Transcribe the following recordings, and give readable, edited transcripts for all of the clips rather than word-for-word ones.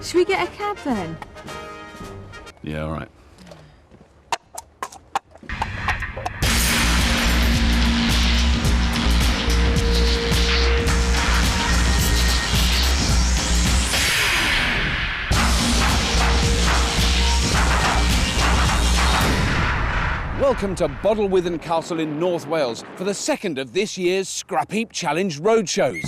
Should we get a cab then? Yeah, all right. Welcome to Bodelwyddan Castle in North Wales for the second of this year's Scrapheap Challenge roadshows.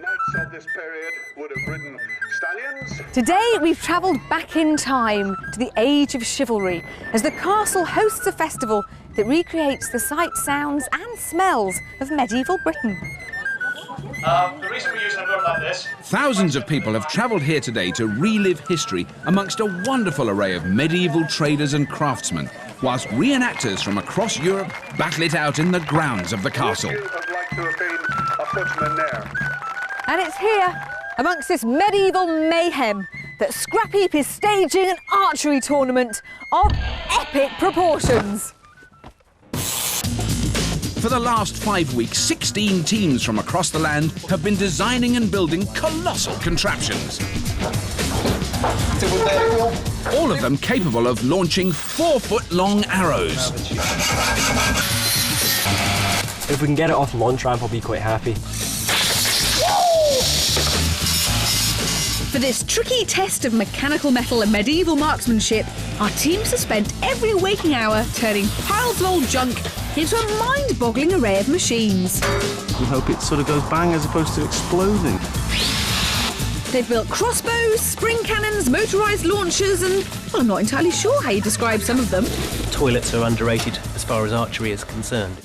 Knights of this period would have ridden stallions. Today we've travelled back in time to the age of chivalry as the castle hosts a festival that recreates the sights, sounds and smells of medieval Britain. The reason we're using a boat like this... Thousands of people have travelled here today to relive history amongst a wonderful array of medieval traders and craftsmen, whilst reenactors from across Europe battle it out in the grounds of the castle. Would you have liked to have been a footman there? And it's here, amongst this medieval mayhem, that Scrapheap is staging an archery tournament of epic proportions. For the last 5 weeks, 16 teams from across the land have been designing and building colossal contraptions. All of them capable of launching 4-foot-long arrows. If we can get it off launch ramp, I'll be quite happy. For this tricky test of mechanical metal and medieval marksmanship, our teams have spent every waking hour turning piles of old junk into a mind-boggling array of machines. We hope it sort of goes bang as opposed to exploding. They've built crossbows, spring cannons, motorised launchers and, well, I'm not entirely sure how you describe some of them. Toilets are underrated as far as archery is concerned.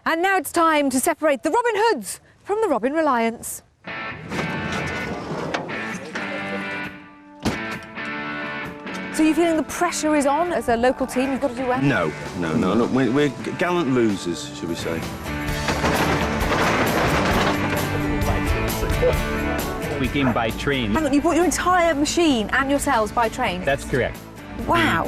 And now it's time to separate the Robin Hoods from the Robin Reliance. So you're feeling the pressure is on as a local team? You've got to do well? No. Look, we're gallant losers, should we say. We came by train. Hang on, you brought your entire machine and yourselves by train? That's correct. Wow.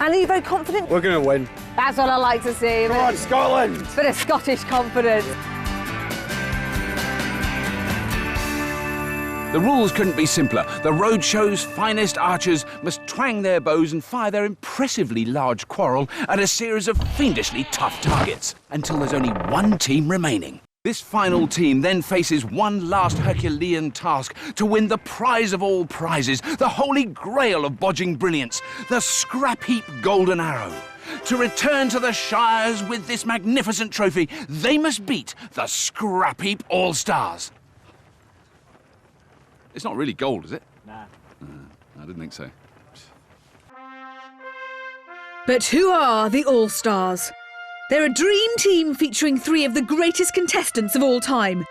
And are you very confident? We're going to win. That's what I like to see. Come on, Scotland! Bit of Scottish confidence. The rules couldn't be simpler. The roadshow's finest archers must twang their bows and fire their impressively large quarrel at a series of fiendishly tough targets until there's only one team remaining. This final team then faces one last Herculean task to win the prize of all prizes, the holy grail of bodging brilliance, the Scrapheap Golden Arrow. To return to the Shires with this magnificent trophy, they must beat the Scrapheap All-Stars. It's not really gold, is it? Nah. I didn't think so. But who are the All-Stars? They're a dream team featuring 3 of the greatest contestants of all time.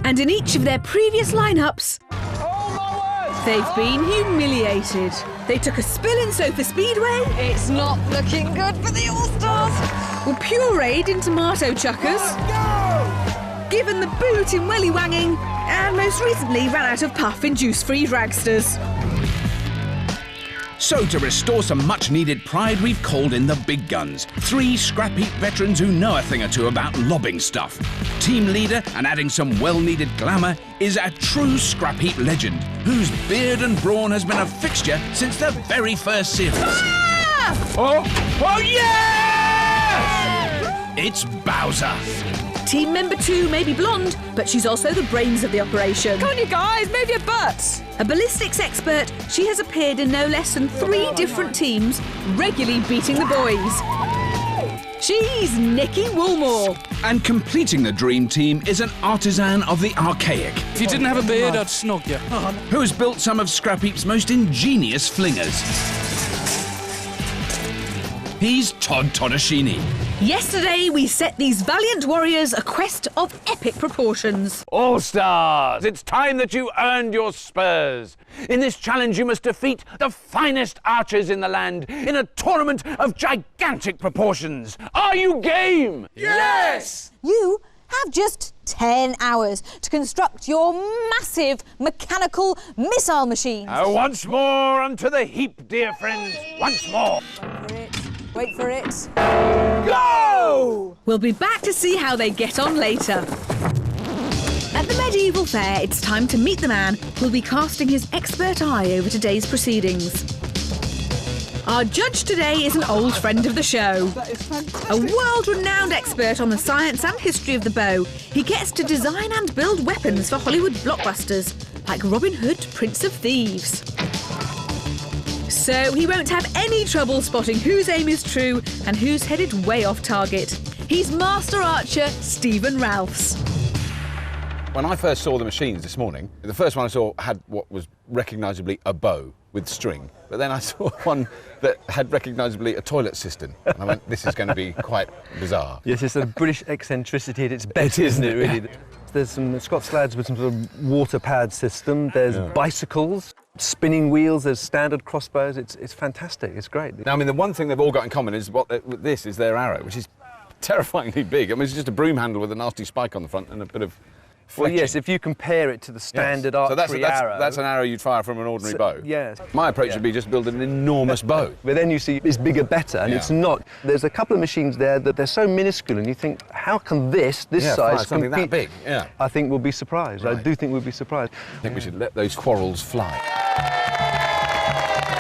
And in each of their previous lineups, they've been humiliated. They took a spill in Sofa Speedway. It's not looking good for the All-Stars. Were pureed in tomato chuckers. Given the boot in welly wanging. And most recently ran out of puff in juice-free dragsters. So to restore some much-needed pride, we've called in the big guns. 3 Scrapheap veterans who know a thing or two about lobbing stuff. Team leader, and adding some well-needed glamour, is a true Scrapheap legend, whose beard and brawn has been a fixture since the very first series. Ah! Oh yeah! It's Bowser. Team member 2 may be blonde, but she's also the brains of the operation. Come on, you guys, move your butts. A ballistics expert, she has appeared in no less than 3 different teams, regularly beating the boys. She's Nikki Woolmore. And completing the dream team is an artisan of the archaic. If you didn't have a beard, I'd snog you. Who's built some of Scrapheap's most ingenious flingers. He's Todd Toddashini. Yesterday, we set these valiant warriors a quest of epic proportions. All Stars, it's time that you earned your spurs. In this challenge, you must defeat the finest archers in the land in a tournament of gigantic proportions. Are you game? Yes! You have just 10 hours to construct your massive mechanical missile machines. Once more onto the heap, dear friends. Once more. Wait for it. Go! We'll be back to see how they get on later. At the medieval fair, it's time to meet the man who'll be casting his expert eye over today's proceedings. Our judge today is an old friend of the show. A world-renowned expert on the science and history of the bow, he gets to design and build weapons for Hollywood blockbusters like Robin Hood, Prince of Thieves. So he won't have any trouble spotting whose aim is true and who's headed way off target. He's Master Archer Stephen Ralphs. When I first saw the machines this morning, the first one I saw had what was recognisably a bow with string, but then I saw one that had recognisably a toilet cistern, and I went, this is going to be quite bizarre. Yes, it's a British eccentricity at its best, isn't it, really? There's some Scott sleds with some sort of water pad system, there's bicycles, spinning wheels, there's standard crossbows, it's fantastic, it's great. Now, I mean, the one thing they've all got in common is this is their arrow, which is terrifyingly big. I mean, it's just a broom handle with a nasty spike on the front and a bit of Well, yes, if you compare it to the standard archery arrow. So that's an arrow you'd fire from an ordinary bow? Yes. My approach would be just build an enormous bow. But then you see it's bigger, better, and it's not. There's a couple of machines there that they're so minuscule, and you think, how can this size something compete? that big? Yeah. I think we'll be surprised. Right. I do think we'll be surprised. I think we should let those quarrels fly.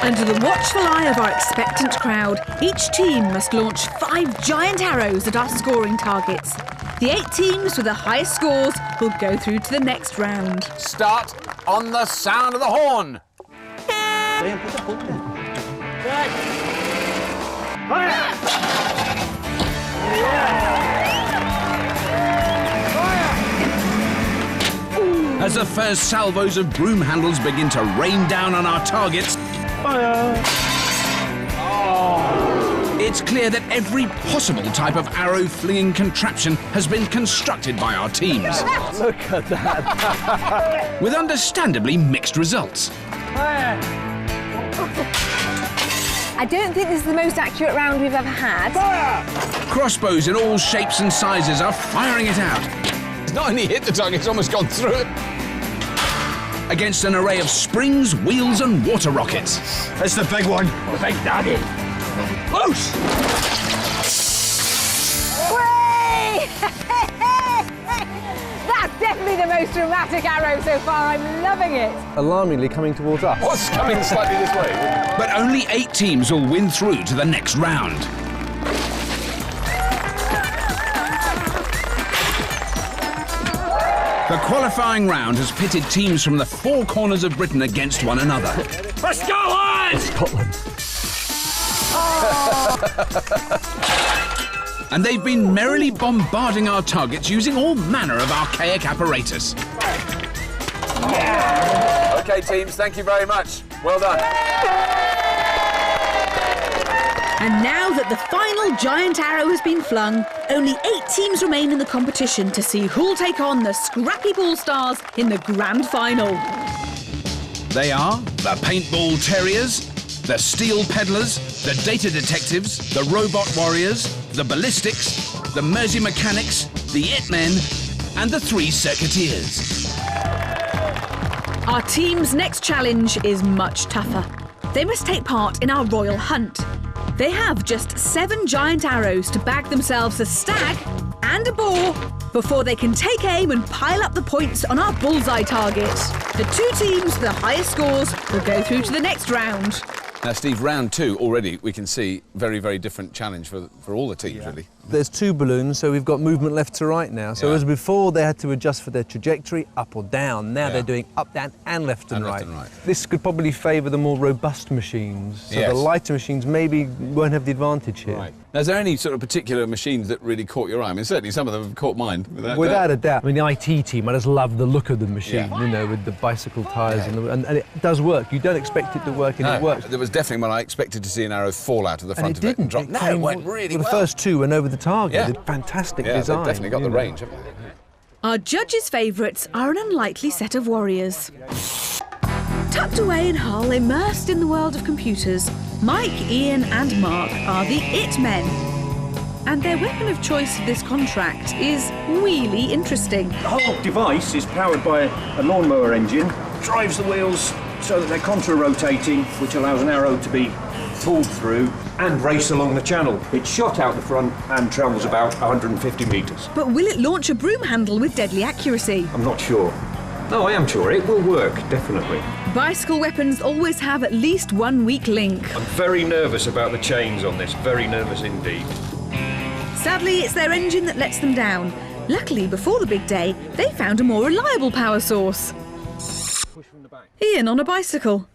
Under the watchful eye of our expectant crowd, each team must launch 5 giant arrows at our scoring targets. The 8 teams with the highest scores will go through to the next round. Start on the sound of the horn. As the first salvos of broom handles begin to rain down on our targets, it's clear that every possible type of arrow-flinging contraption has been constructed by our teams. Look at that. With understandably mixed results. I don't think this is the most accurate round we've ever had. Crossbows in all shapes and sizes are firing it out. It's not only hit the target, it's almost gone through it. Against an array of springs, wheels and water rockets. That's the big one. The big daddy. Loose! Hooray! That's definitely the most dramatic arrow so far. I'm loving it. Alarmingly coming towards us. What's coming slightly this way? But only 8 teams will win through to the next round. The qualifying round has pitted teams from the 4 corners of Britain against one another. For Scotland! Scotland. And they've been merrily bombarding our targets using all manner of archaic apparatus. OK, teams, thank you very much. Well done. And now that the final giant arrow has been flung, only 8 teams remain in the competition to see who'll take on the Scrapheap All-Stars in the grand final. They are the Paintball Terriers, the Steel Peddlers, the Data Detectives, the Robot Warriors, the Ballistics, the Mersey Mechanics, the It Men, and the 3 Circuiteers. Our team's next challenge is much tougher. They must take part in our royal hunt. They have just 7 giant arrows to bag themselves a stag and a boar before they can take aim and pile up the points on our bullseye target. The 2 teams with the highest scores will go through to the next round. Now, Steve, round 2 already we can see very, very different challenge for all the teams, really. There's 2 balloons, so we've got movement left to right now. So as before, they had to adjust for their trajectory, up or down. Now they're doing up, down, and left and right. This could probably favour the more robust machines. So the lighter machines maybe won't have the advantage here. Right. Now, is there any sort of particular machines that really caught your eye? I mean, certainly some of them have caught mine. Without a doubt. I mean, the IT team, I just love the look of the machine, you know, with the bicycle tyres, and it does work. You don't expect it to work, and it works. There was definitely when I expected to see an arrow fall out of the front of it and drop. No, it went really well. The first 2 went over the target. Fantastic design. They've definitely got the range, haven't they? Our judges' favourites are an unlikely set of warriors. Tucked away in Hull, immersed in the world of computers, Mike, Ian and Mark are the IT Men. And their weapon of choice for this contract is really interesting. The whole device is powered by a lawnmower engine, drives the wheels so that they're contra-rotating, which allows an arrow to be pulled through and race along the channel. It's shot out the front and travels about 150 metres. But will it launch a broom handle with deadly accuracy? I'm not sure. No, I am sure. It will work, definitely. Bicycle weapons always have at least 1 weak link. I'm very nervous about the chains on this, very nervous indeed. Sadly, it's their engine that lets them down. Luckily, before the big day, they found a more reliable power source. Ian on a bicycle.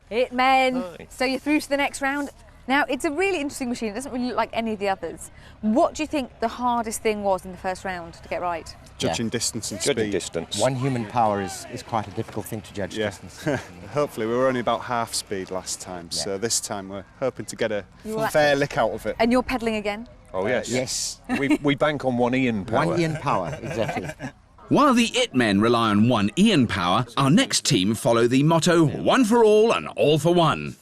IT Men. So you're through to the next round. Now, it's a really interesting machine. It doesn't really look like any of the others. What do you think the hardest thing was in the first round to get right? Judging distance and speed. Distance. One human power is quite a difficult thing to judge distance. Hopefully, we were only about half speed last time, so this time we're hoping to get a fair lick out of it. And you're pedalling again? Oh, yes. Yes. we bank on 1 Ian power. 1 Ian power, exactly. While the IT Men rely on 1 Ian power, our next team follow the motto 1 for all and all for one.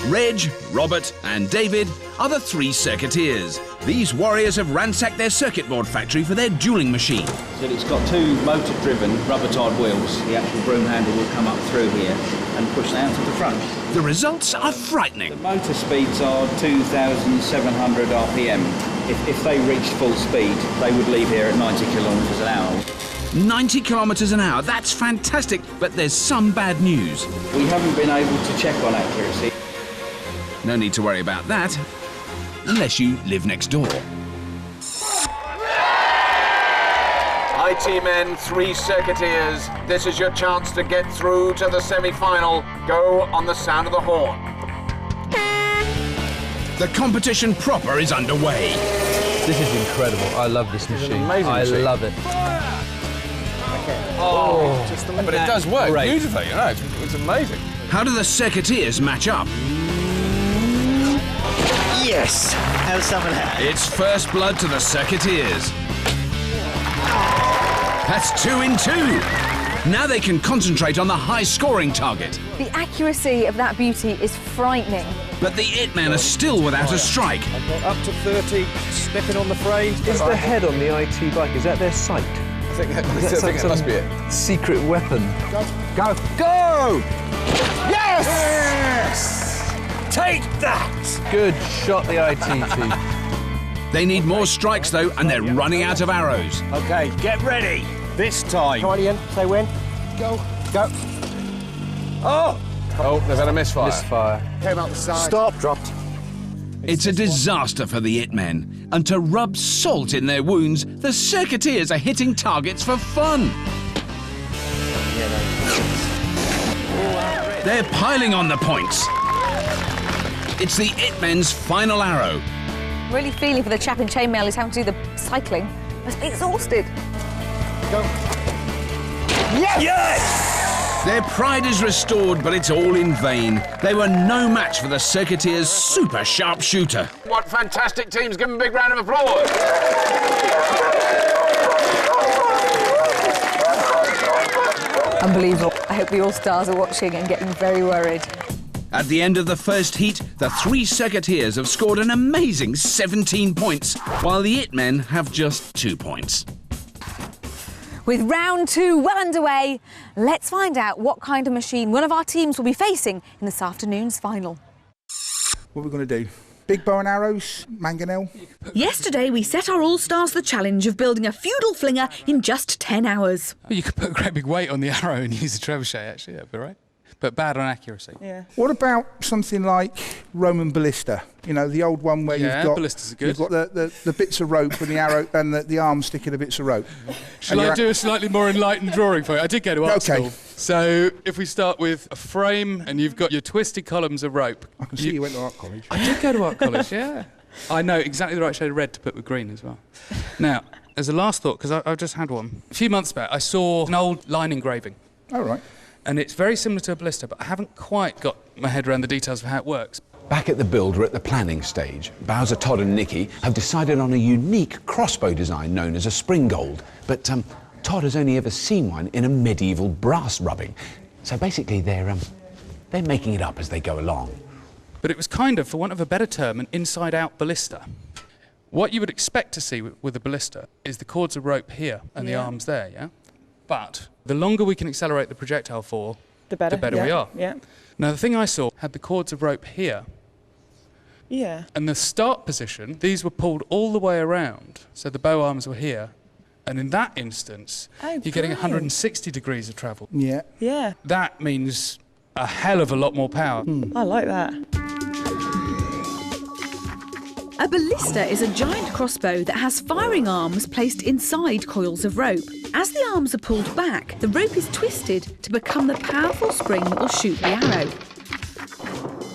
Reg, Robert and David are the 3 circuiteers. These warriors have ransacked their circuit board factory for their dueling machine. So it's got 2 motor-driven rubber-tired wheels. The actual broom handle will come up through here and push down to the front. The results are frightening. The motor speeds are 2,700 RPM. If they reached full speed, they would leave here at 90 kilometres an hour. 90 kilometres an hour, that's fantastic, but there's some bad news. We haven't been able to check on accuracy. No need to worry about that, unless you live next door. IT Men, 3 circuiteers. This is your chance to get through to the semi-final. Go on the sound of the horn. The competition proper is underway. This is incredible. I love this machine. Amazing machine. I love it. But it does work beautifully, you know, it's amazing. How do the circuiteers match up? Yes! Have some of that. It's first blood to the circuiteers. That's 2 in 2. Now they can concentrate on the high-scoring target. The accuracy of that beauty is frightening. But the IT Men are still without a strike. Up to 30, stepping on the frame. Is the head on the IT bike, is that their sight? I think that must be it. Secret weapon. Go! Go! Yes! Take that! Good shot, the IT team. They need more strikes, though, and they're running out of arrows. OK, get ready. This time. Come on, Ian, say when. Go. Go. Oh! Oh, they've had a misfire. Misfire. Came out the side. Stop, dropped. It's a disaster for the IT Men. And to rub salt in their wounds, the circuiteers are hitting targets for fun. They're piling on the points. It's the IT Men's final arrow. Really feeling for the chap in chainmail who's having to do the cycling. Must be exhausted. Go. Yes! Yes! Their pride is restored, but it's all in vain. They were no match for the circuiteers' super sharp shooter. What fantastic teams! Give them a big round of applause. Unbelievable. I hope the All-Stars are watching and getting very worried. At the end of the first heat, the 3 circuiteers have scored an amazing 17 points, while the IT Men have just 2 points. With round 2 well underway, let's find out what kind of machine one of our teams will be facing in this afternoon's final. What are we going to do? Big bow and arrows, mangonel? Yesterday, we set our All-Stars the challenge of building a feudal flinger in just 10 hours. Well, you could put a great big weight on the arrow and use a trebuchet, actually, that'd be right. but bad on accuracy. Yeah. What about something like Roman ballista? You know, the old one where Yeah, you've got ballistas are good. You've got the bits of rope and the arrow and the arm sticking the bits of rope. Shall I do a slightly more enlightened drawing for you? I did go to art school. So if we start with a frame and you've got your twisted columns of rope. I can see you went to art college. I did go to art college, yeah. I know exactly the right shade of red to put with green as well. Now, as a last thought, because I've just had one, a few months back I saw an old line engraving. All right. And it's very similar to a ballista, but I haven't quite got my head around the details of how it works. Back at the build, we're at the planning stage. Bowser, Todd and Nicky have decided on a unique crossbow design known as a springgold. But Todd has only ever seen one in a medieval brass rubbing. So basically they're making it up as they go along. But it was kind of, for want of a better term, an inside-out ballista. What you would expect to see with a ballista is the cords of rope here and the arms there, yeah? But the longer we can accelerate the projectile for, the better we are. Yeah. Now, the thing I saw had the cords of rope here. Yeah. And the start position, these were pulled all the way around, so the bow arms were here. And in that instance, you're getting 160 degrees of travel. Yeah. Yeah. That means a hell of a lot more power. I like that. A ballista is a giant crossbow that has firing arms placed inside coils of rope. As the arms are pulled back, the rope is twisted to become the powerful spring that will shoot the arrow.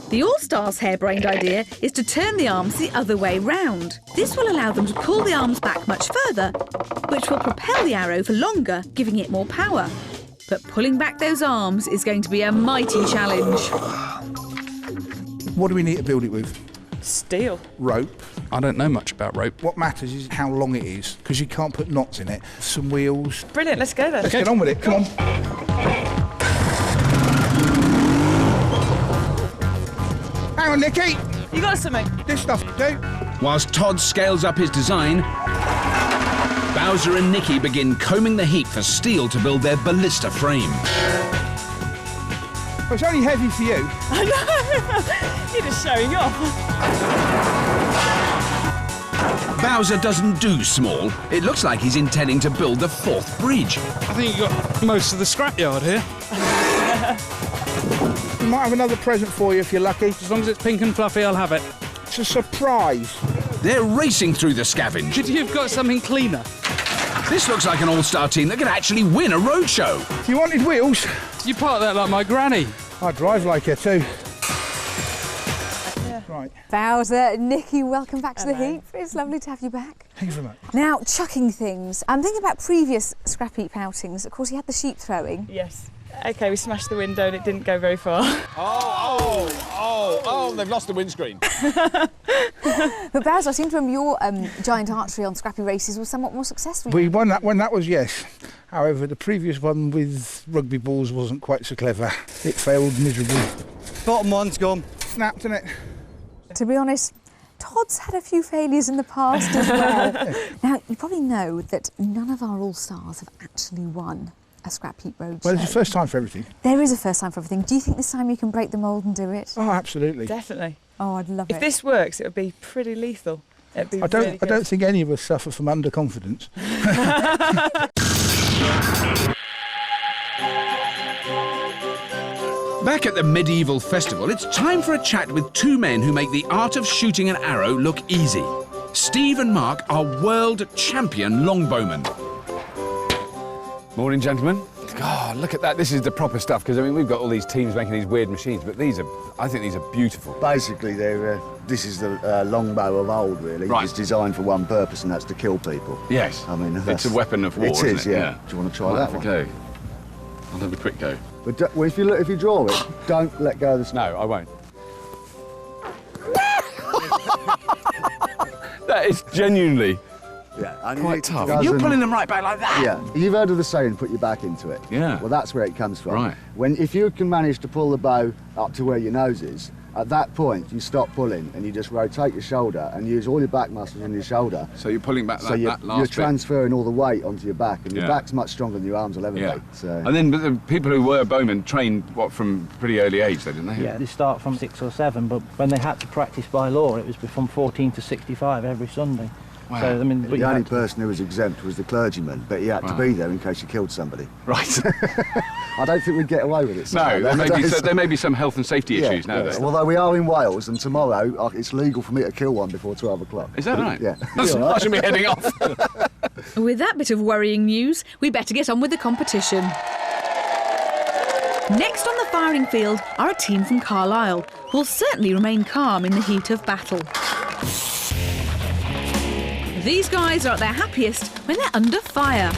The All-Stars' harebrained idea is to turn the arms the other way round. This will allow them to pull the arms back much further, which will propel the arrow for longer, giving it more power. But pulling back those arms is going to be a mighty challenge. What do we need to build it with? Steel. Rope. I don't know much about rope. What matters is how long it is, because you can't put knots in it. Some wheels. Brilliant, let's go then. Let's get on with it, come on. Hang on, Nicky. You got something? This stuff do. Whilst Todd scales up his design, Bowser and Nicky begin combing the heap for steel to build their ballista frame. Well, it's only heavy for you. I know. You're just showing off. Bowser doesn't do small. It looks like he's intending to build the fourth bridge. I think you got most of the scrapyard here. We might have another present for you if you're lucky. As long as it's pink and fluffy, I'll have it. It's a surprise. They're racing through the scavenge. Could you have got something cleaner? This looks like an all-star team that could actually win a roadshow. You wanted wheels? You park that like my granny. I drive like her too. Right. Bowser, Nicky, welcome back to the heap. It's lovely to have you back. Thank you very much. Now, chucking things. I'm thinking about previous scrap heap outings. Of course, you had the sheep throwing. Yes. OK, we smashed the window and it didn't go very far. Oh, they've lost the windscreen. But Bowser, I seem to remember your giant archery on scrappy races was somewhat more successful. We won that one, that was yes. However, the previous one with rugby balls wasn't quite so clever. It failed miserably. Bottom one's gone. Snapped, isn't it? To be honest, Todd's had a few failures in the past as well. Now, you probably know that none of our All-Stars have actually won a scrap heap road show. Well, it's a first time for everything. There is a first time for everything. Do you think this time you can break the mould and do it? Oh, absolutely. Definitely. Oh, I'd love it. If this works, it would be pretty lethal. It'd be I really good. don't think any of us suffer from underconfidence. Back at the medieval festival, it's time for a chat with two men who make the art of shooting an arrow look easy. Steve and Mark are world champion longbowmen. Morning, gentlemen. God, look at that. This is the proper stuff, because, I mean, we've got all these teams making these weird machines, but I think these are beautiful. Basically, this is the longbow of old, really. Right. It's designed for one purpose, and that's to kill people. Yes. I mean, it's a weapon of war, it is, isn't it? yeah. Do you want to try that one? Go. I'll have a quick go. But well, if you draw it, don't let go of the snap. No, I won't. That is genuinely quite tough. You're pulling them right back like that? Yeah. You've heard of the saying, put your back into it. Yeah. Well, that's where it comes from. Right. If you can manage to pull the bow up to where your nose is, at that point, you stop pulling and you just rotate your shoulder and use all your back muscles in your shoulder. So you're pulling back that last you're bit. transferring all the weight onto your back, and your back's much stronger than your arms will ever be. So. And then but the people who were bowmen trained, from pretty early age, though, didn't they? Yeah, they start from 6 or 7, but when they had to practice by law, it was from 14 to 65 every Sunday. Wow. So, I mean, The only person who was exempt was the clergyman, but he had to be there in case he killed somebody. Right. I don't think we'd get away with it. No, there may be some health and safety issues nowadays. Although we are in Wales, and tomorrow it's legal for me to kill one before 12 o'clock. Is that right? Yeah. I should be heading off. With that bit of worrying news, we better get on with the competition. Next on the firing field are a team from Carlisle, who will certainly remain calm in the heat of battle. These guys are at their happiest when they're under fire.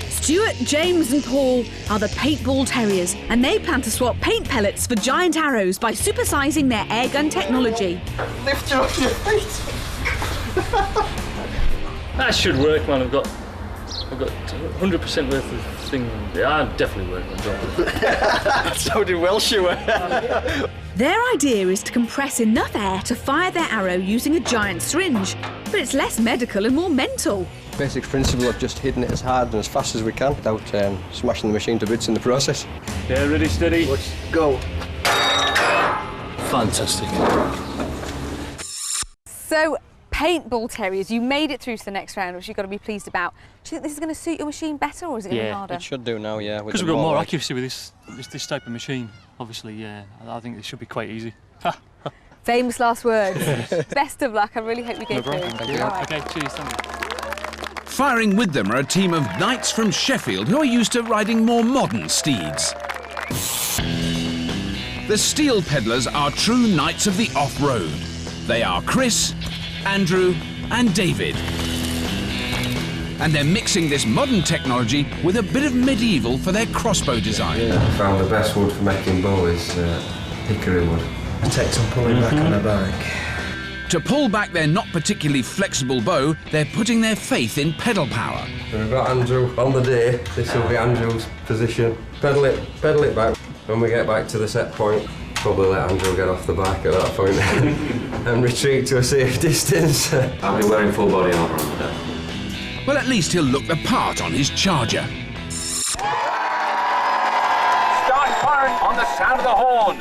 Stuart, James and Paul are the paintball terriers, and they plan to swap paint pellets for giant arrows by supersizing their airgun technology. Lift you off your feet. That should work, man. I've got 100% worth of thing. Yeah, I'm definitely working on it. So did Welsh, you were. Their idea is to compress enough air to fire their arrow using a giant syringe, but it's less medical and more mental. Basic principle of just hitting it as hard and as fast as we can without smashing the machine to bits in the process. Yeah, ready, steady. Let's go. Fantastic. So, paintball terriers, you made it through to the next round, which you've got to be pleased about. Do you think this is going to suit your machine better, or is it going to be harder? It should do now, yeah. Because we've got more accuracy with this type of machine. Obviously, yeah, I think it should be quite easy. Famous last words. Best of luck. I really hope you get through. Thank you. All right. Okay, cheers. Thank you. Firing with them are a team of knights from Sheffield who are used to riding more modern steeds. The steel peddlers are true knights of the off-road. They are Chris, Andrew and David. And they're mixing this modern technology with a bit of medieval for their crossbow design. Yeah, I found the best wood for making bow is hickory wood. It takes some pulling back on the back. To pull back their not particularly flexible bow, they're putting their faith in pedal power. So we've got Andrew on the day. This will be Andrew's position. Pedal it back. When we get back to the set point, probably let Andrew get off the back at that point and retreat to a safe distance. I'll be wearing full body armour on the day. Well, at least he'll look the part on his Charger. Start firing on the sound of the horn.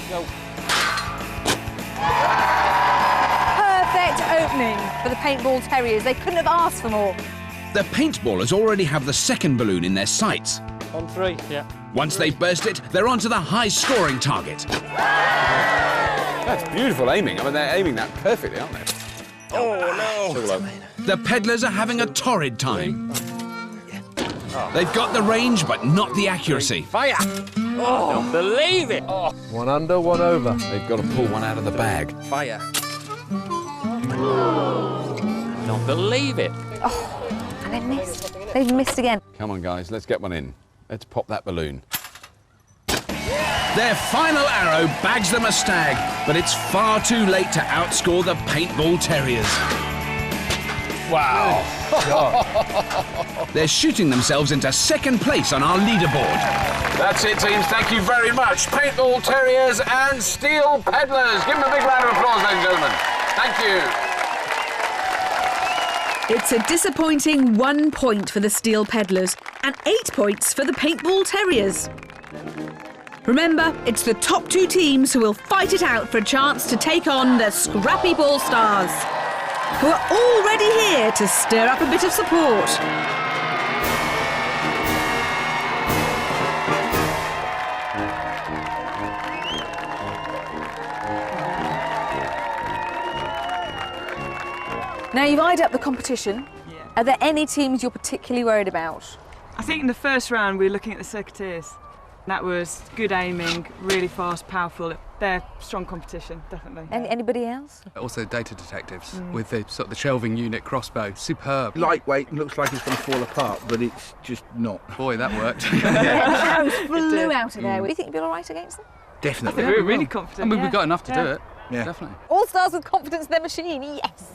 Go. Perfect opening for the paintball terriers. They couldn't have asked for more. The paintballers already have the second balloon in their sights. On three, yeah. Once they've burst it, they're on to the high-scoring target. That's beautiful aiming. I mean, they're aiming that perfectly, aren't they? Oh, no! The peddlers are having a torrid time. They've got the range, but not the accuracy. Fire! Oh, don't believe it! Oh. One under, one over. They've got to pull one out of the bag. Fire! Don't believe it! Oh, and they missed. They've missed again. Come on, guys, let's get one in. Let's pop that balloon. Their final arrow bags them a stag, but it's far too late to outscore the paintball terriers. Wow! They're shooting themselves into second place on our leaderboard. That's it, teams. Thank you very much. Paintball terriers and steel peddlers. Give them a big round of applause, ladies and gentlemen. Thank you. It's a disappointing 1 point for the steel peddlers and 8 points for the paintball terriers. Remember, it's the top 2 teams who will fight it out for a chance to take on the Scrapheap All-Stars, who are already here to stir up a bit of support. Now, you've eyed up the competition. Yeah. Are there any teams you're particularly worried about? I think in the first round we were looking at the Circuiteers. That was good aiming, really fast, powerful. They're strong competition, definitely. Anybody else? Also data detectives with the sort of the shelving unit crossbow. Superb. Lightweight and looks like it's going to fall apart, but it's just not. Boy, that worked. Arrows flew out of there. Do you think you'd be all right against them? Definitely. I think we're really confident. I mean, we've got enough to do it. Yeah. Definitely. All-Stars with confidence in their machine, yes!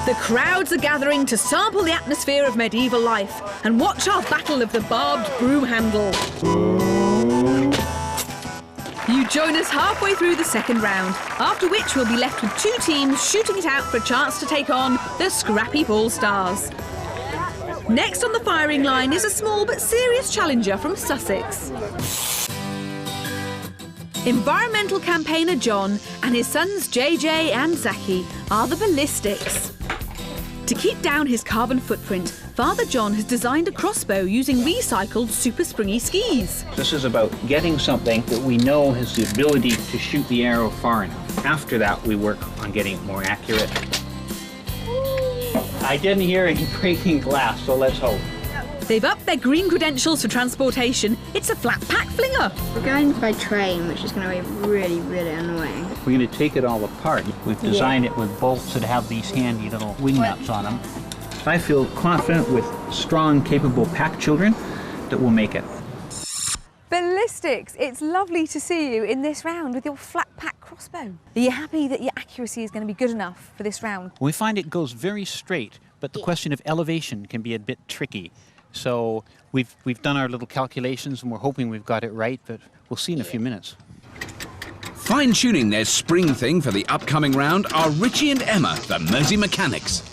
The crowds are gathering to sample the atmosphere of medieval life and watch our battle of the barbed broom handle. You join us halfway through the second round, after which we'll be left with 2 teams shooting it out for a chance to take on the Scrapheap All-Stars. Next on the firing line is a small but serious challenger from Sussex. Environmental campaigner John and his sons JJ and Zaki are the ballistics. To keep down his carbon footprint, Father John has designed a crossbow using recycled super springy skis. This is about getting something that we know has the ability to shoot the arrow far enough. After that, we work on getting it more accurate. I didn't hear any breaking glass, so let's hope. They've upped their green credentials for transportation. It's a flat pack flinger. We're going by train, which is going to be really, really annoying. We're going to take it all apart. We've designed it with bolts that have these handy little wing nuts on them. I feel confident with strong, capable pack children that we'll make it. Ballistics, it's lovely to see you in this round with your flat pack crossbow. Are you happy that your accuracy is going to be good enough for this round? We find it goes very straight, but the question of elevation can be a bit tricky. So we've done our little calculations and we're hoping we've got it right, but we'll see in a few minutes. Fine-tuning their spring thing for the upcoming round are Richie and Emma, the Mersey mechanics.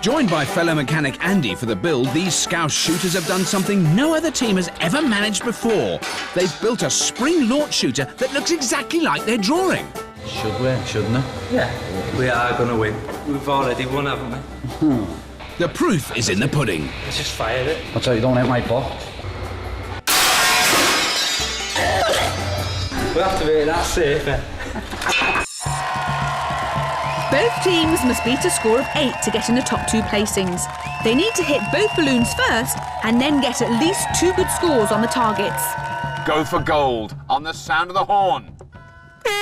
Joined by fellow mechanic Andy for the build, these Scouse shooters have done something no other team has ever managed before. They've built a spring launch shooter that looks exactly like their drawing. Should we, shouldn't we? Yeah, we are going to win. We've already won, haven't we? The proof is in the pudding. Just fired it. I'll tell you, don't hit my ball. We'll have to be that safe. Both teams must beat a score of 8 to get in the top 2 placings. They need to hit both balloons first and then get at least 2 good scores on the targets. Go for gold on the sound of the horn. Good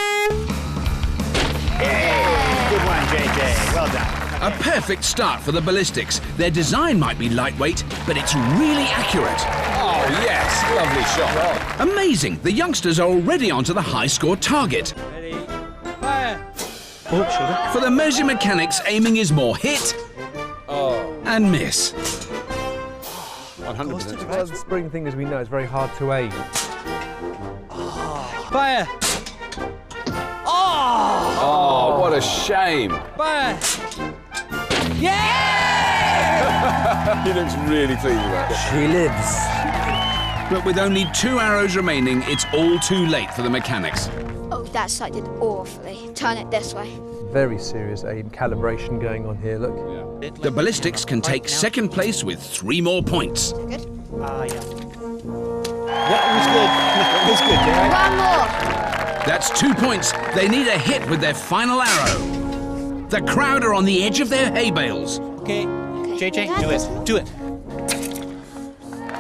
one, JJ. Well done. A perfect start for the ballistics. Their design might be lightweight, but it's really accurate. Oh, yes. Lovely shot. Amazing. The youngsters are already onto the high-score target. Ready, fire! For the Mersey mechanics, aiming is more hit and miss. 100%. Well, the spring thing, as we know, is very hard to aim. Fire! Oh, what a shame. Fire! He looks really pleased with that. She lives. But with only 2 arrows remaining, it's all too late for the mechanics. Oh, that side did awfully. Turn it this way. Very serious aim calibration going on here, look. Yeah. The ballistics can take second place with 3 more points. Good? Yeah, it was good. It was good, yeah. One more. That's 2 points. They need a hit with their final arrow. The crowd are on the edge of their hay bales. Okay, JJ, do it. Do it.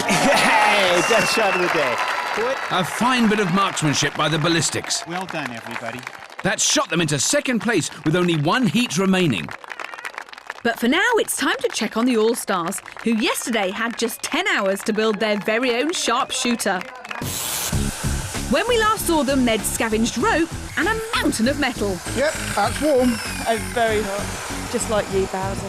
Hey, best shot of the day. A fine bit of marksmanship by the ballistics. Well done, everybody. That shot them into second place with only 1 heat remaining. But for now, it's time to check on the All-Stars, who yesterday had just 10 hours to build their very own sharpshooter. When we last saw them, they'd scavenged rope and a mountain of metal. Yep, that's warm. It's very hot, just like you, Bowser.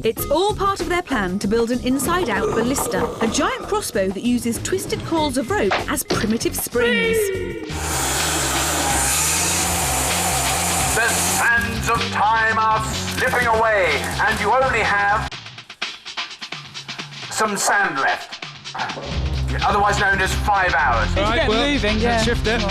It's all part of their plan to build an inside-out ballista, a giant crossbow that uses twisted coils of rope as primitive springs. The sands of time are slipping away, and you only have some sand left. Otherwise known as 5 hours. All right, well, moving, yeah. let's shift it.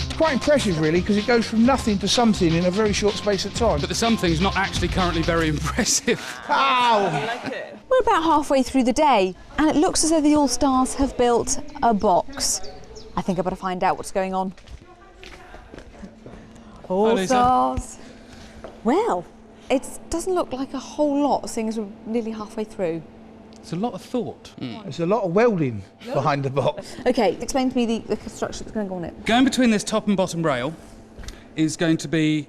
It's quite impressive, really, because it goes from nothing to something in a very short space of time. But the something's not actually currently very impressive. Ow! We're about halfway through the day, and it looks as though the All-Stars have built a box. I think I better find out what's going on. All-Stars. Well, it doesn't look like a whole lot, seeing as we're nearly halfway through. It's a lot of thought. There's a lot of welding behind the box. OK, explain to me the construction that's going to go on it. Going between this top and bottom rail is going to be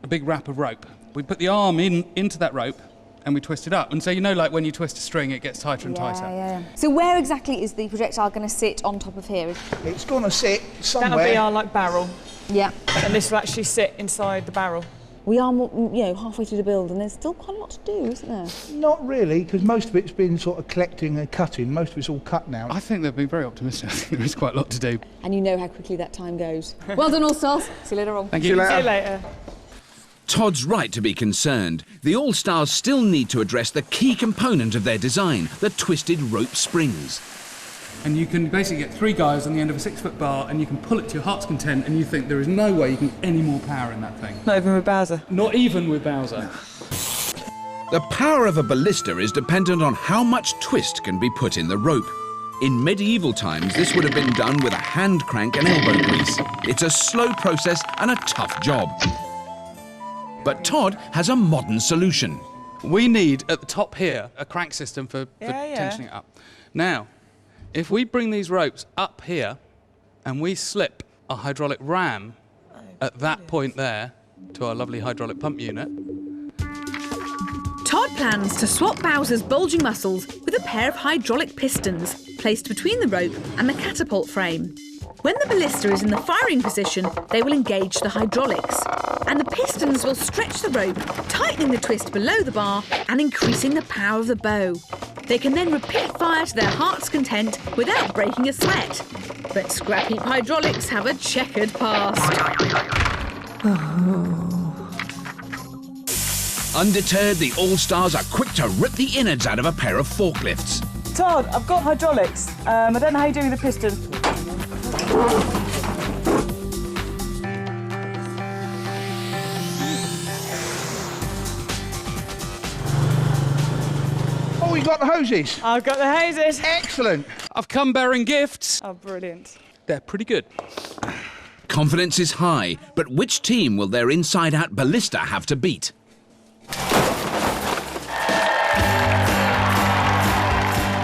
a big wrap of rope. We put the arm into that rope and we twist it up. And so, you know, like when you twist a string, it gets tighter and tighter. Yeah. So where exactly is the projectile going to sit on top of here? It's going to sit somewhere. That'll be our barrel. Yeah. And this will actually sit inside the barrel. We are, halfway through the build, and there's still quite a lot to do, isn't there? Not really, because most of it's been sort of collecting and cutting. Most of it's all cut now. I think they're being very optimistic. I think there is quite a lot to do. And you know how quickly that time goes. Well done, All-Stars. See you later on. Thank you. See you later. Todd's right to be concerned. The All-Stars still need to address the key component of their design, the twisted rope springs. And you can basically get 3 guys on the end of a 6-foot bar and you can pull it to your heart's content and you think there is no way you can get any more power in that thing. Not even with Bowser. Not even with Bowser. The power of a ballista is dependent on how much twist can be put in the rope. In medieval times, this would have been done with a hand crank and elbow grease. It's a slow process and a tough job. But Todd has a modern solution. We need, at the top here, a crank system for tensioning it up. Now, if we bring these ropes up here and we slip a hydraulic ram at that point there to our lovely hydraulic pump unit. Todd plans to swap Bowser's bulging muscles with a pair of hydraulic pistons placed between the rope and the catapult frame. When the ballista is in the firing position, they will engage the hydraulics, and the pistons will stretch the rope, tightening the twist below the bar and increasing the power of the bow. They can then repeat fire to their heart's content without breaking a sweat. But Scrapheap hydraulics have a checkered past. Undeterred, the All-Stars are quick to rip the innards out of a pair of forklifts. Todd, I've got hydraulics. I don't know how you do with the piston. Oh, we got the hoses. I've got the hoses. Excellent. I've come bearing gifts. Oh, brilliant. They're pretty good. Confidence is high, but which team will their inside-out ballista have to beat?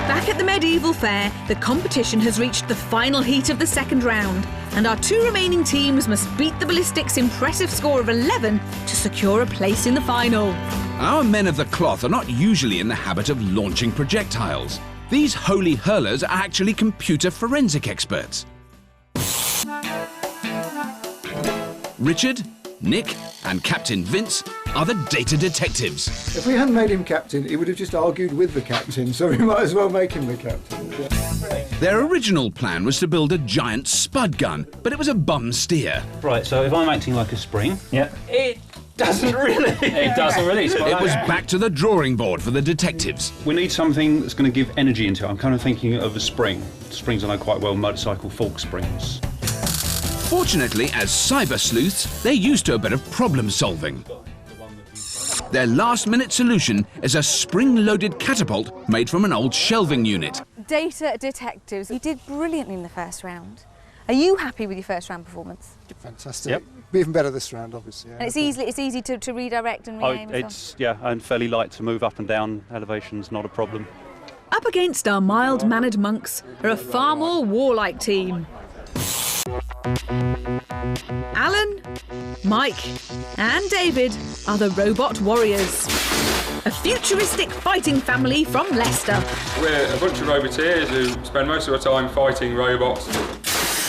Back at the medieval fair, the competition has reached the final heat of the second round, and our 2 remaining teams must beat the ballistics' impressive score of 11 to secure a place in the final. Our men of the cloth are not usually in the habit of launching projectiles. These holy hurlers are actually computer forensic experts. Richard, Nick, and Captain Vince are the data detectives. If we hadn't made him captain, he would have just argued with the captain, so we might as well make him the captain. Their original plan was to build a giant spud gun, but it was a bum steer. Right, so if I'm acting like a spring, It doesn't really. it doesn't really. It was back to the drawing board for the detectives. We need something that's going to give energy into it. I'm kind of thinking of a spring. Springs I know quite well, motorcycle fork springs. Fortunately, as cyber sleuths, they're used to a bit of problem solving. Their last-minute solution is a spring-loaded catapult made from an old shelving unit. Data detectives, you did brilliantly in the first round. Are you happy with your first round performance? Fantastic. Yep. Be even better this round, obviously. And it's easy to redirect and re-aim and so on? and fairly light to move up and down elevations, not a problem. Up against our mild-mannered monks are a far more warlike team. Alan, Mike and David are the robot warriors. A futuristic fighting family from Leicester. We're a bunch of roboteers who spend most of our time fighting robots,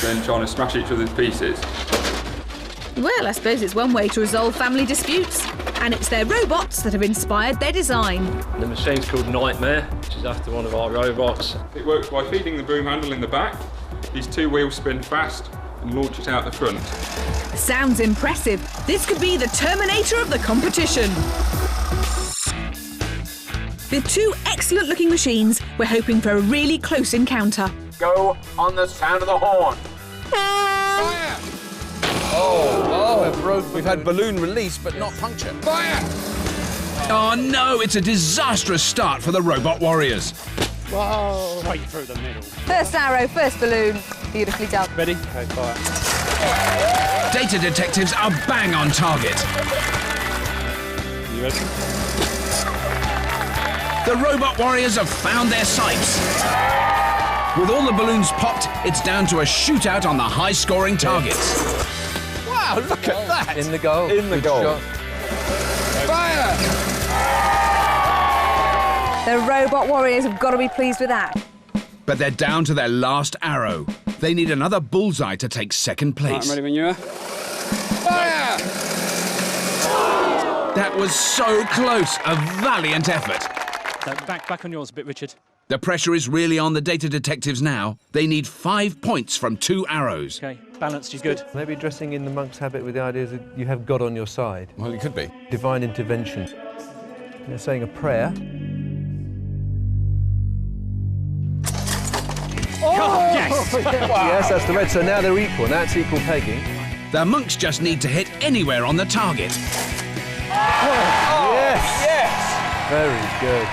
then trying to smash each other to pieces. Well, I suppose it's one way to resolve family disputes. And it's their robots that have inspired their design. The machine's called Nightmare, which is after one of our robots. It works by feeding the broom handle in the back. These 2 wheels spin fast and launch it out the front. Sounds impressive. This could be the Terminator of the competition. With 2 excellent-looking machines, we're hoping for a really close encounter. Go on the sound of the horn. Fire! Oh, we've had balloon release, but not puncture. Fire! Oh no, it's a disastrous start for the robot warriors. Wow. Straight through the middle. First arrow, first balloon. Beautifully done. Ready? Okay, fire. Data detectives are bang on target. You ready? The robot warriors have found their sights. With all the balloons popped, it's down to a shootout on the high-scoring targets. Wow, look at that! In the goal. In the goal. Fire! The robot warriors have got to be pleased with that. But they're down to their last arrow. They need another bullseye to take second place. Right, I'm ready when you are. Fire! That was so close. A valiant effort. Back on yours a bit, Richard. The pressure is really on the data detectives now. They need 5 points from 2 arrows. Okay, balanced is good. Maybe dressing in the monk's habit with the idea that you have God on your side. Well, it could be. Divine intervention. They're saying a prayer. Oh, yes! Yes, that's the red. So now they're equal. Now it's equal pegging. The monks just need to hit anywhere on the target. Yes! Very good.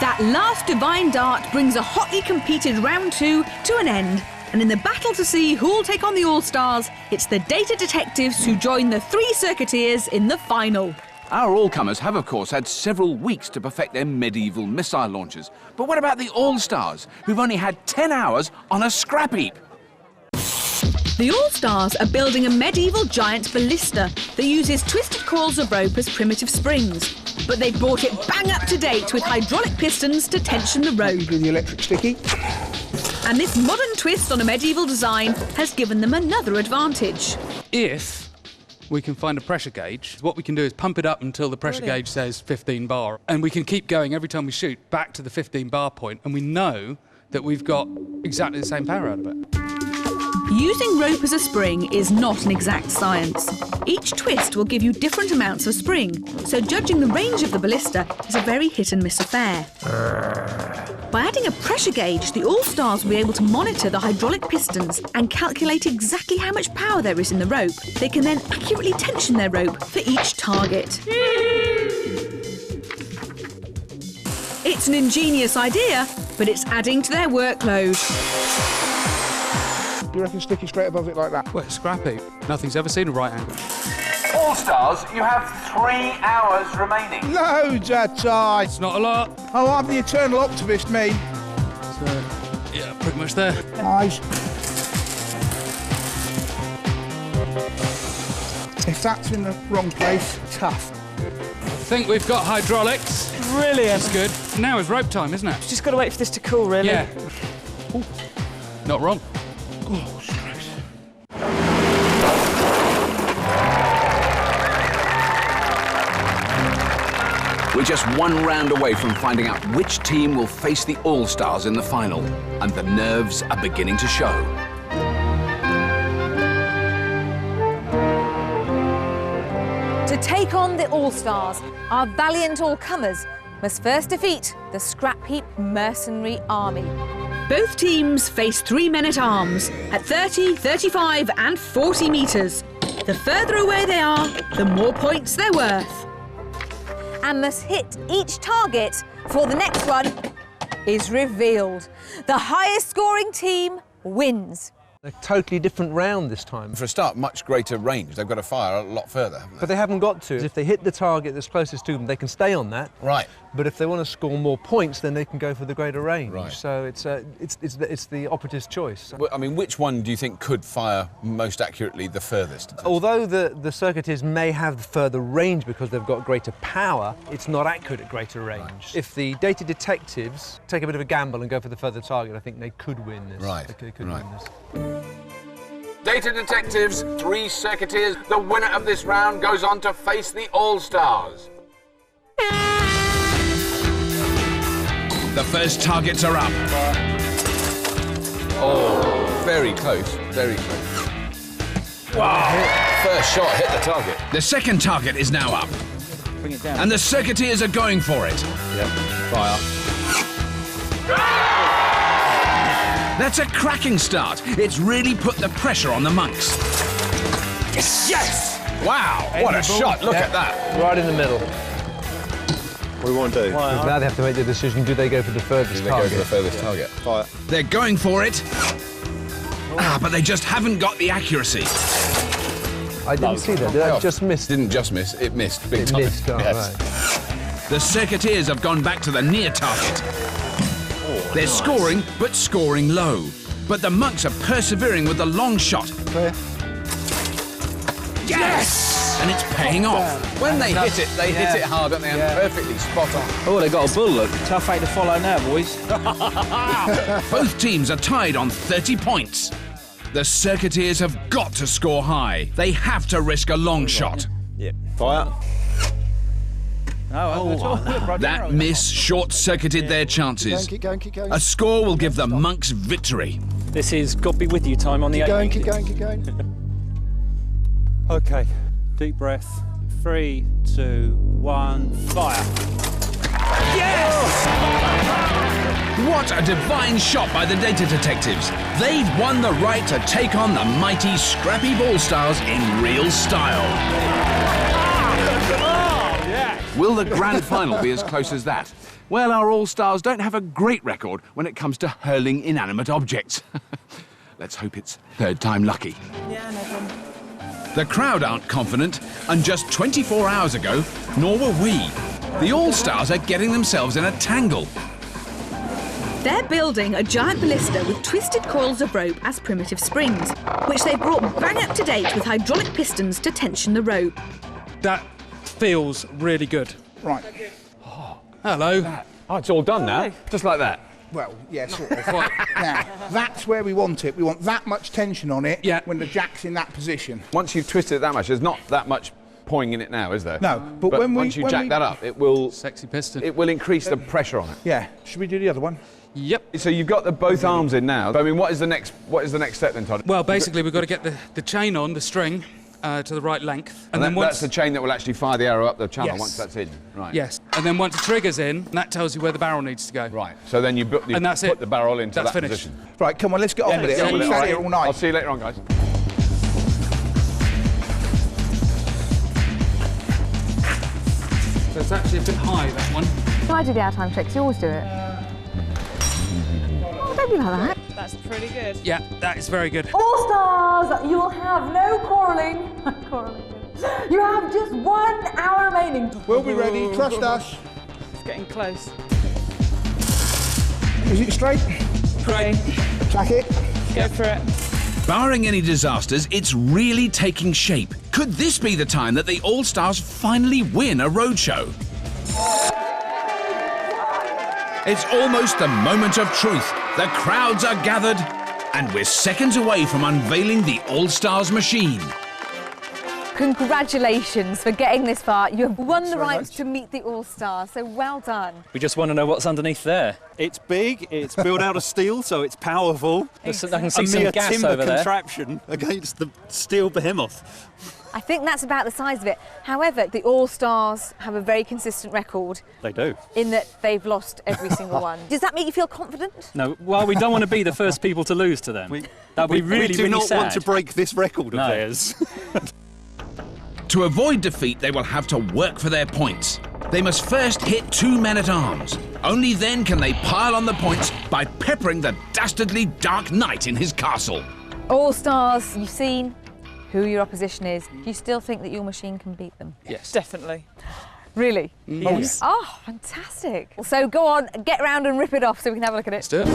That last divine dart brings a hotly competed round 2 to an end. And in the battle to see who'll take on the All-Stars, it's the data detectives who join the 3 circuiteers in the final. Our all-comers have, of course, had several weeks to perfect their medieval missile launchers. But what about the All-Stars, who've only had 10 hours on a scrap heap? The All-Stars are building a medieval giant ballista that uses twisted coils of rope as primitive springs. But they've brought it bang up to date with hydraulic pistons to tension the rope. Do the electric sticky. And this modern twist on a medieval design has given them another advantage. If we can find a pressure gauge, what we can do is pump it up until the pressure gauge says 15 bar. And we can keep going every time we shoot back to the 15 bar point, and we know that we've got exactly the same power out of it. Using rope as a spring is not an exact science. Each twist will give you different amounts of spring, so judging the range of the ballista is a very hit-and-miss affair. By adding a pressure gauge, the All-Stars will be able to monitor the hydraulic pistons and calculate exactly how much power there is in the rope. They can then accurately tension their rope for each target. It's an ingenious idea, but it's adding to their workload. Do you reckon sticky straight above it like that? Well, it's Scrapheap. Nothing's ever seen a right angle. All-Stars, you have 3 hours remaining. Loads of time. It's not a lot. Oh, I'm the eternal optimist, me. So, yeah, pretty much there. Nice. If that's in the wrong place, tough. I think we've got hydraulics. Brilliant. That's good. Now is rope time, isn't it? Just got to wait for this to cool, really. Yeah. Ooh. Not wrong. Oh, stress. We're just one round away from finding out which team will face the All-Stars in the final, and the nerves are beginning to show. To take on the All-Stars, our valiant all-comers must first defeat the Scrapheap mercenary army. Both teams face 3 men-at-arms at 30, 35 and 40 metres. The further away they are, the more points they're worth. And must hit each target before the next one is revealed. The highest scoring team wins. A totally different round this time. For a start, much greater range. They've got to fire a lot further, haven't they? But they haven't got to. If they hit the target that's closest to them, they can stay on that. Right. But if they want to score more points, then they can go for the greater range. Right. So it's the operative's choice. Well, I mean, which one do you think could fire most accurately the furthest? Although the circuiteers may have further range because they've got greater power, it's not accurate at greater range. Right. If the data detectives take a bit of a gamble and go for the further target, I think they could win this. Right. They could win this. Data detectives, 3 circuiteers. The winner of this round goes on to face the All-Stars. The first targets are up. Oh, very close, very close. Wow! First shot hit the target. The second target is now up. Bring it down. And the circuiteers are going for it. Yep, fire. That's a cracking start. It's really put the pressure on the monks. Yes! Yes! Wow, what a shot. Look at that. Right in the middle. What do we want to do? Because now they have to make the decision, do they go for the furthest target? Go for the furthest target. Fire. They're going for it. But they just haven't got the accuracy. I didn't see that. Did I just miss? Didn't just miss, it missed. Big time. It missed, oh, yes. Right. The circuiteers have gone back to the near target. They're scoring, but scoring low. But the monks are persevering with the long shot. Clear. Yes! And it's paying off. When they hit it, they hit it hard, don't they? And perfectly spot on. Oh, they got a bull, look. Tough act to follow now, boys. Both teams are tied on 30 points. The circuiteers have got to score high. They have to risk a long shot. Yep. Fire. That miss short-circuited their chances. Keep going, keep going. A score will give the monks victory. This is God be with you time on the 8. Keep going, keep going. Okay, deep breath. 3, 2, 1, fire. Yes! What a divine shot by the data detectives. They've won the right to take on the mighty Scrapheap All-Stars in real style. Will the grand final be as close as that? Well, our All-Stars don't have a great record when it comes to hurling inanimate objects. Let's hope it's third time lucky. Yeah, no problem. The crowd aren't confident, and just 24 hours ago, nor were we. The All-Stars are getting themselves in a tangle. They're building a giant ballista with twisted coils of rope as primitive springs, which they brought bang up to date with hydraulic pistons to tension the rope. That feels really good. Right. Hello. Oh, it's all done now, just like that. Well, yeah, sort of. Now, that's where we want it. We want that much tension on it when the jack's in that position. Once you've twisted it that much, there's not that much pawing in it now, is there? No, but once you jack that up, it will... Sexy piston. It will increase the pressure on it. Yeah. Should we do the other one? Yep. So you've got both arms in now. I mean, what is the next step then, Todd? Well, basically, we've got to get the chain on, the string, to the right length. And then that's the chain that will actually fire the arrow up the channel Yes. once that's in. Right. Yes. And then once the trigger's in, that tells you where the barrel needs to go. Right. So then you put the barrel into that position. Right, come on, let's get on with it. Get on with it. We'll stay here all night. I'll see you later on, guys. So it's actually a bit high, that one. I do the out-time tricks, you always do it. Oh, don't be like that. That's pretty good. Yeah, that is very good. All Stars, you will have no quarrelling. You have just 1 hour remaining. We'll be ready, trust us. It's getting close. Is it straight? Right. Track it. Go for it. Barring any disasters, it's really taking shape. Could this be the time that the All-Stars finally win a roadshow? It's almost the moment of truth. The crowds are gathered, and we're seconds away from unveiling the All-Stars machine. Congratulations for getting this far. You have won the rights to meet the All-Stars, so well done. We just want to know what's underneath there. It's big, it's built out of steel, so it's powerful. I can see some gas timber over there. contraption against the steel behemoth. I think that's about the size of it. However, the All-Stars have a very consistent record. They do. In that they've lost every single one. Does that make you feel confident? No, well, we don't want to be the first people to lose to them. That'd be really, we do really not sad. want to break this record of theirs. To avoid defeat, they will have to work for their points. They must first hit 2 men-at-arms. Only then can they pile on the points by peppering the dastardly Dark Knight in his castle. All-Stars, you've seen who your opposition is. Do you still think that your machine can beat them? Yes. Definitely. Really? Yes. Oh, fantastic. So go on, get round and rip it off so we can have a look at it. Let's do it.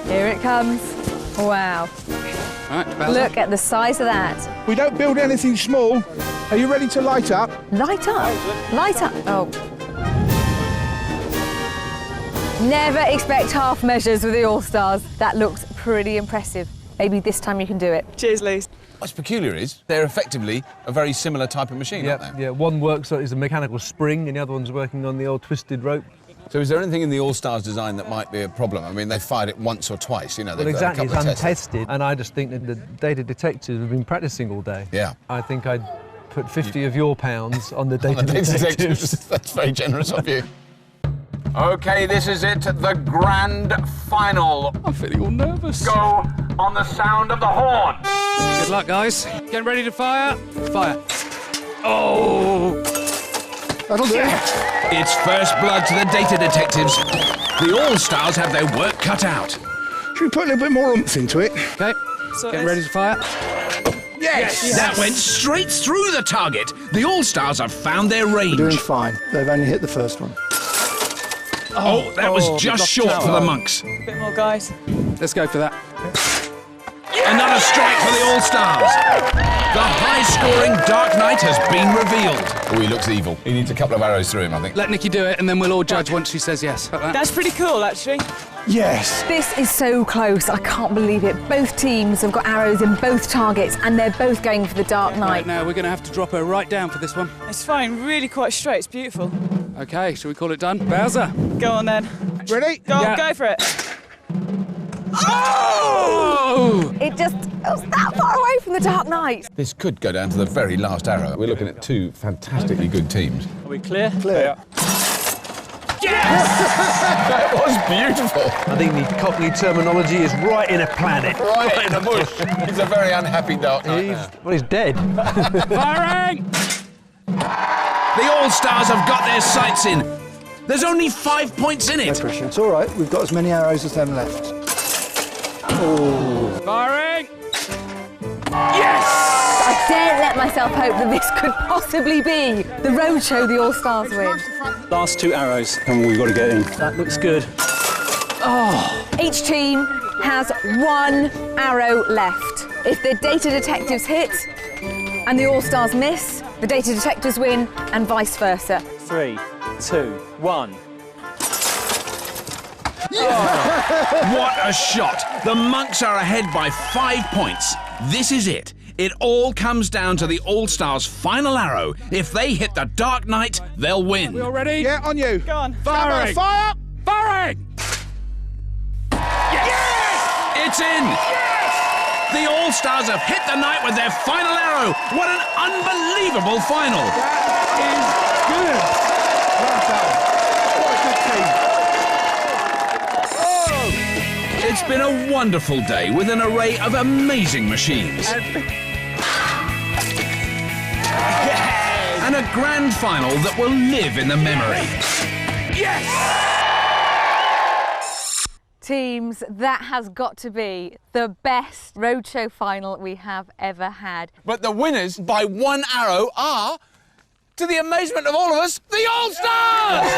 Here it comes. Wow. Right, look at the size of that. We don't build anything small. Are you ready to light up? Light up? Light up. Oh. Never expect half measures with the All-Stars. That looks pretty impressive. Maybe this time you can do it. Cheers, Lee. What's peculiar is they're effectively a very similar type of machine, aren't they? Yeah, one works as a mechanical spring and the other one's working on the old twisted rope. So is there anything in the All-Stars design that might be a problem? I mean, they've fired it once or twice, you know, they've Well, exactly, got a couple it's of tests. untested, and I just think that the data detectives have been practicing all day. Yeah. I think I'd put 50 of your pounds on the data detectives. That's very generous of you. OK, this is it, the grand final. I'm feeling all nervous. Go on the sound of the horn. Good luck, guys. Getting ready to fire. Fire. Oh! That'll do. It's first blood to the data detectives. The All-Stars have their work cut out. Should we put a little bit more oomph into it? OK. Getting ready to fire. Yes! That went straight through the target. The All-Stars have found their range. Doing fine. They've only hit the first one. Oh, that was just short for the monks. A bit more, guys. Let's go for that. Another strike for the All-Stars. The high-scoring Dark Knight has been revealed. Oh, he looks evil. He needs a couple of arrows through him, I think. Let Nikki do it, and then we'll all judge once she says yes. Like that. That's pretty cool, actually. Yes. This is so close. I can't believe it. Both teams have got arrows in both targets, and they're both going for the Dark Knight. Right, now we're going to have to drop her right down for this one. It's fine, really quite straight. It's beautiful. OK, shall we call it done? Bowser. Go on, then. Ready? Go on, Yeah. go for it. Oh! It just was that far away from the Dark Knight. This could go down to the very last arrow. We're looking at two fantastically good teams. Are we clear? Clear. Yes! That was beautiful. I think the Cockney terminology is right in a planet. Right in a bush. He's a very unhappy Dark Knight. Well, he's dead. Firing! The All-Stars have got their sights in. There's only 5 points in it. No pressure. It's all right. We've got as many arrows as them left. Oh. Firing! Yes! I daren't let myself hope that this could possibly be the roadshow the All-Stars win. Last 2 arrows, and we've got to get in. That looks good. Oh. Each team has 1 arrow left. If the data detectives hit and the All-Stars miss, the data detectives win, and vice versa. 3, 2, 1. What a shot! The monks are ahead by 5 points. This is it. It all comes down to the All-Stars' final arrow. If they hit the Dark Knight, they'll win. We all ready? Yeah, on you. Go on. Firing! Fire! Firing! Yes! It's in! Yes! The All-Stars have hit the night with their final arrow. What an unbelievable final! That is good. Well done. What a good team. It's been a wonderful day with an array of amazing machines. And a grand final that will live in the memory. Yes! Teams, that has got to be the best roadshow final we have ever had. But the winners by 1 arrow are, to the amazement of all of us, the All-Stars!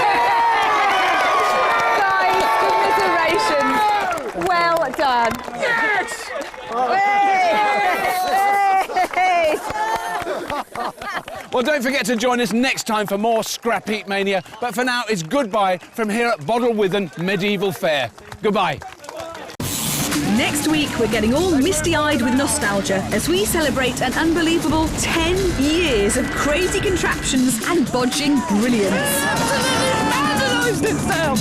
Guys, commiserations. Well done. Yes! Hey! Well, don't forget to join us next time for more Scrapheap Mania. But for now, it's goodbye from here at Bodelwithan Medieval Fair. Goodbye. Next week, we're getting all misty-eyed with nostalgia as we celebrate an unbelievable 10 years of crazy contraptions and bodging brilliance. Absolutely vandalised itself!